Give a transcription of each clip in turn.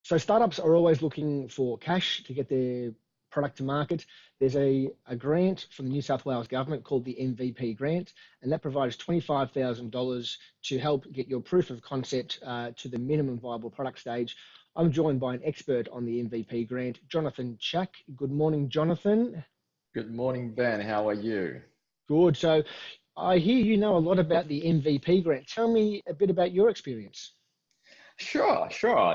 So startups are always looking for cash to get their product to market. There's a grant from the New South Wales government called the MVP grant, and that provides $25,000 to help get your proof of concept to the minimum viable product stage. I'm joined by an expert on the MVP grant, Jonathan Chuck. Good morning, Jonathan. Good morning, Ben. How are you? Good. So I hear you know a lot about the MVP grant. Tell me a bit about your experience. Sure.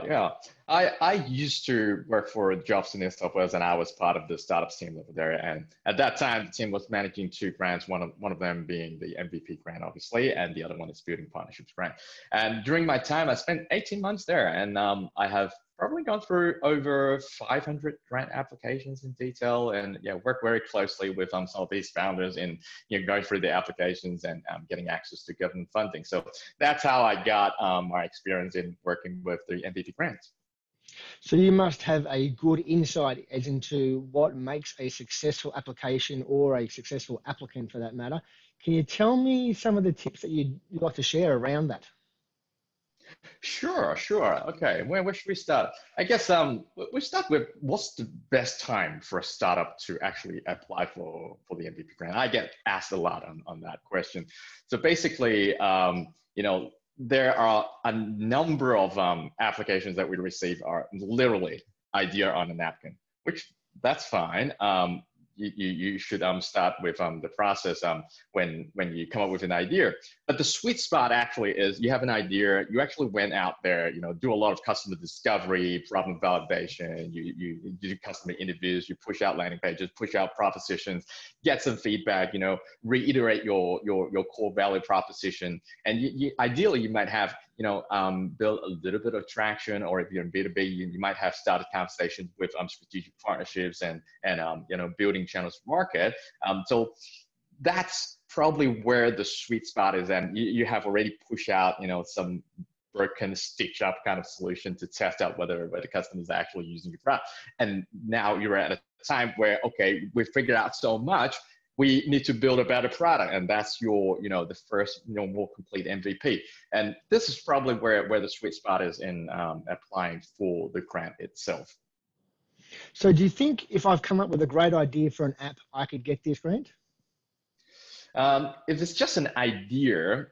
Yeah. I used to work for Jobs in New South Wales, and I was part of the startups team over there. And at that time, the team was managing two grants, one of them being the MVP grant, obviously, and the other one is Building Partnerships grant. And during my time, I spent 18 months there, and I have probably gone through over 500 grant applications in detail, and worked very closely with some of these founders in going through the applications and getting access to government funding. So that's how I got my experience in working with the MVP grants. So you must have a good insight as into what makes a successful application or a successful applicant for that matter. Can you tell me some of the tips that you'd like to share around that? Sure. Okay, where should we start? I guess we start with what's the best time for a startup to actually apply for the MVP grant. I get asked a lot on that question. So basically, there are a number of applications that we receive are literally idea on a napkin, which that's fine. You should start with the process when you come up with an idea. But the sweet spot actually is you have an idea, you actually went out there, do a lot of customer discovery, problem validation, you do customer interviews, you push out landing pages, push out propositions, get some feedback, reiterate your core value proposition, and ideally you might have build a little bit of traction, or if you're in B2B, you might have started conversations with strategic partnerships and building channels for market. So that's probably where the sweet spot is, and you have already pushed out some broken stitch up kind of solution to test out whether the customer is actually using your product. And now you're at a time where, okay, we've figured out so much, we need to build a better product, and that's your the first more complete MVP. And this is probably where the sweet spot is in applying for the grant itself. So do you think if I've come up with a great idea for an app, I could get this grant? If it's just an idea,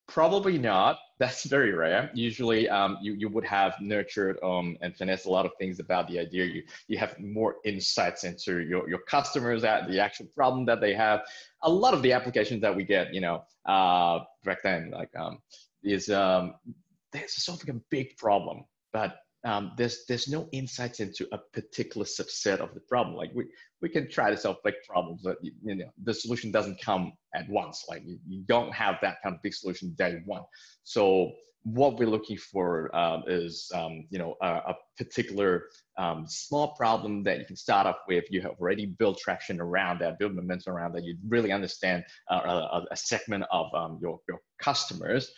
probably not. That's very rare. Usually you would have nurtured and finessed a lot of things about the idea. You have more insights into your customers, at the actual problem that they have. A lot of the applications that we get, back then, is there's solving a big problem, but there's no insights into a particular subset of the problem. Like we can try to solve big problems, but the solution doesn't come at once. Like you don't have that kind of big solution day one. So what we're looking for is a particular small problem that you can start off with. You have already built traction around that, build momentum around that. You really understand a segment of your customers,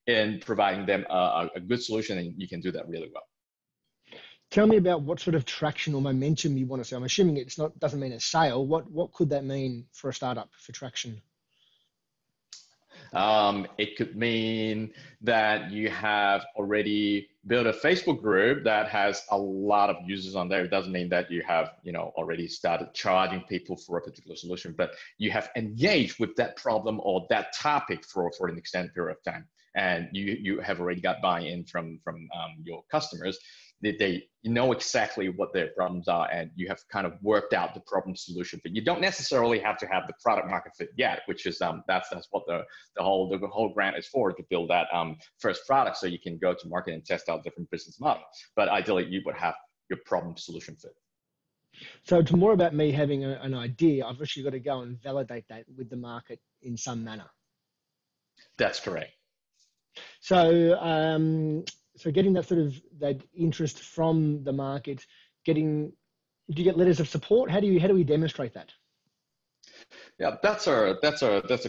and providing them a good solution, and you can do that really well. Tell me about what sort of traction or momentum you want to see. I'm assuming doesn't mean a sale. What could that mean for a startup for traction? It could mean that you have already built a Facebook group that has a lot of users on there. It doesn't mean that you have already started charging people for a particular solution, but you have engaged with that problem or that topic for an extended period of time, and you have already got buy-in from your customers. They know exactly what their problems are, and you have kind of worked out the problem solution. But you don't necessarily have to have the product market fit yet, which is that's what the whole grant is for, to build that first product, so you can go to market and test out different business models. But ideally, you would have your problem solution fit. So it's more about me having an idea. I've actually got to go and validate that with the market in some manner. That's correct. So getting that interest from the market, do you get letters of support? How do we demonstrate that? Yeah, that's a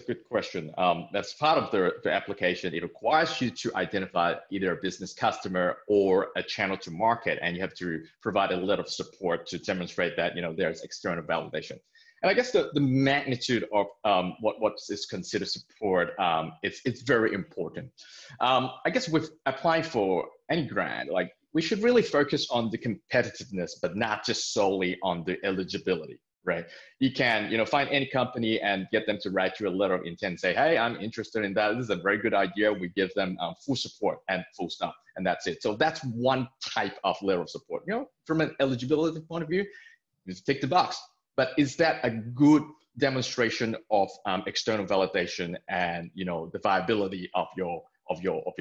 good question. That's part of the application. It requires you to identify either a business customer or a channel to market, and you have to provide a letter of support to demonstrate that there's external validation. And I guess the magnitude of what is considered support, it's very important. I guess with applying for any grant, like we should really focus on the competitiveness, but not just solely on the eligibility, right? You can, find any company and get them to write you a letter of intent, say, hey, I'm interested in that. This is a very good idea. We give them full support and full stop, and that's it. So that's one type of letter of support. From an eligibility point of view, just tick the box. But is that a good demonstration of external validation and the viability of your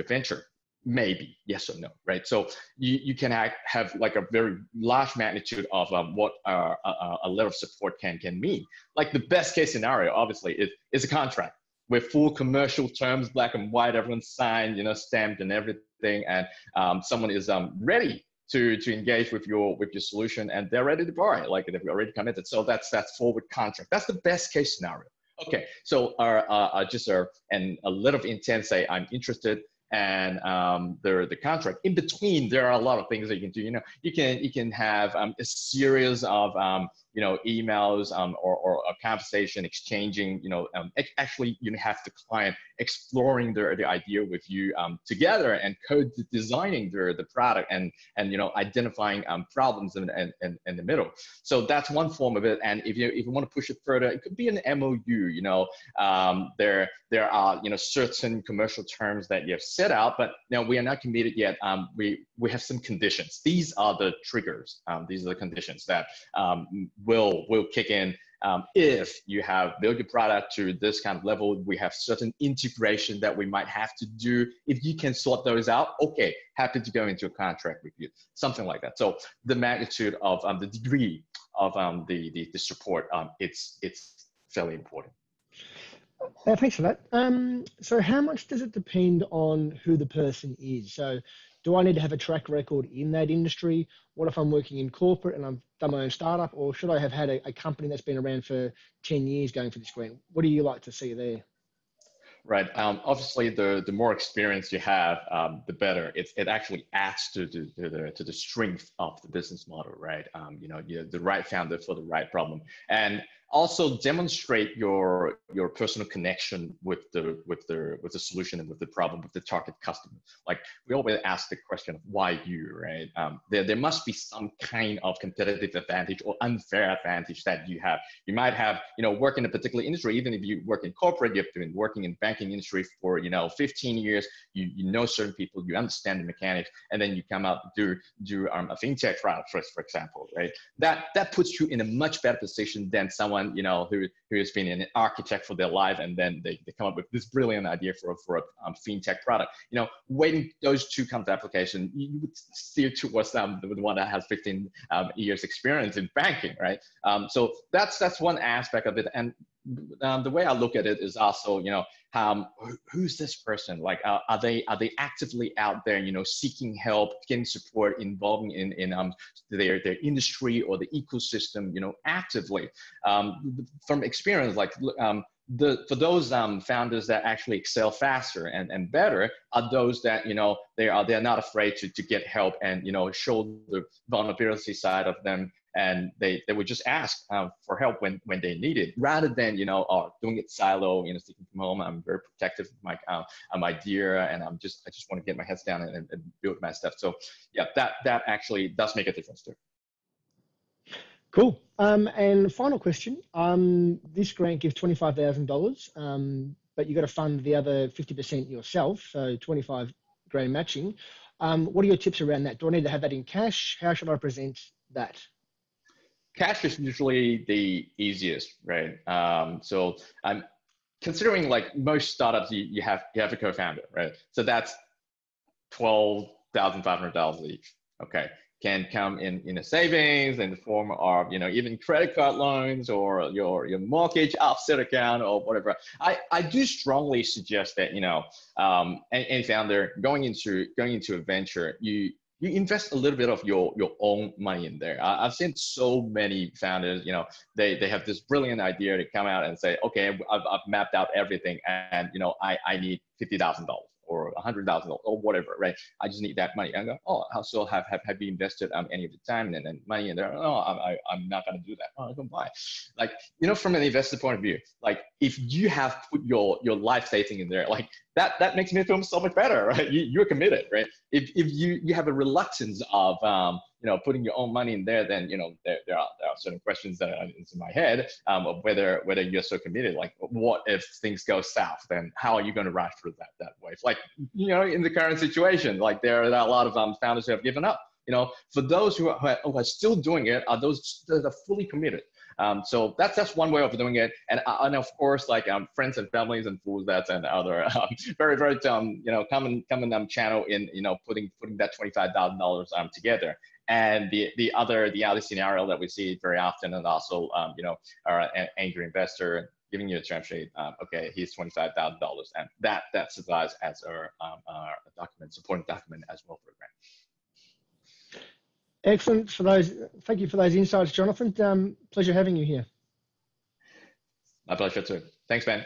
venture? Maybe yes or no, right? So you can have like a very large magnitude of what a letter of support can mean. Like the best case scenario, obviously, is a contract with full commercial terms, black and white, everyone's signed, stamped and everything, and someone is ready to engage with your solution, and they're ready to borrow it, like they've already committed. So that's forward contract. That's the best case scenario. Okay, so just a letter of intent, say I'm interested, and the contract. In between, there are a lot of things that you can do. You can have a series of emails or a conversation exchanging. Actually, you have the client exploring the idea with you together and designing the product and identifying problems in the middle. So that's one form of it. And if you want to push it further, it could be an MOU. There are certain commercial terms that you have set out, but we are not committed yet. We have some conditions. These are the triggers. These are the conditions that will kick in if you have built your product to this kind of level. We have certain integration that we might have to do. If you can sort those out, okay, happy to go into a contract with you, something like that. So the magnitude of the degree of the support, it's fairly important. Thanks for that. So how much does it depend on who the person is? So do I need to have a track record in that industry? What if I'm working in corporate and I've done my own startup? Or should I have had a company that's been around for 10 years going for this grant? What do you like to see there? Right. Obviously, the more experience you have, the better. It actually adds to the strength of the business model, right? You're the right founder for the right problem, and also demonstrate your personal connection with the solution and with the problem, with the target customer. Like we always ask the question, why you, right? There must be some kind of competitive advantage or unfair advantage that you have. You might have, work in a particular industry. Even if you work in corporate, you've been working in banking industry for 15 years. You know certain people, you understand the mechanics, and then you come out do a fintech product, for example, right? That puts you in a much better position than someone who has been an architect for their life, and then they come up with this brilliant idea for a fintech product. Weighting those two kinds of application, you would steer towards the one that has 15 years experience in banking, right? So that's one aspect of it. And the way I look at it is also, who's this person? Like, are they actively out there, seeking help, getting support, involving in their industry or the ecosystem, actively? From experience, like for those founders that actually excel faster and better are those that they're not afraid to get help and show the vulnerability side of them. And they would just ask for help when they need it, rather than doing it silo, sticking from home. I'm very protective of my idea, and I just want to get my heads down and build my stuff. So yeah, that actually does make a difference too. Cool. And final question. This grant gives $25,000, but you got to fund the other 50% yourself, so 25 grand matching. What are your tips around that? Do I need to have that in cash? How should I present that? Cash is usually the easiest, right? So I'm considering, like most startups, you have a co-founder, right? So that's $12,500 each. Okay, can come in a savings in the form of even credit card loans or your mortgage offset account or whatever. I do strongly suggest that any founder going into a venture, you invest a little bit of your own money in there. I've seen so many founders, they have this brilliant idea to come out and say, okay, I've mapped out everything, and I need $50,000 or $100,000 or whatever, right? I just need that money. And I go, oh, so have you invested any of the time and money in there? No, I'm not gonna do that. Oh, I don't buy. Like, from an investor point of view, like if you have put your life saving in there, like that makes me feel so much better, right? You're committed, right? If you have a reluctance of putting your own money in there, then there are certain questions that are in my head of whether you're so committed. Like, what if things go south? Then how are you going to ride through that wave? Like, in the current situation, like there are a lot of founders who have given up. For those who are still doing it, are those that are fully committed. So that's one way of doing it, and of course, like friends and families and fools that's and other very very common channel in putting that $25,000 together. And the other scenario that we see very often, and also an angry investor giving you a term sheet. Okay, here's $25,000, and that survives as our supporting document as well for the grant. Excellent thank you for those insights, Jonathan. Pleasure having you here. My pleasure too. Thanks, Ben.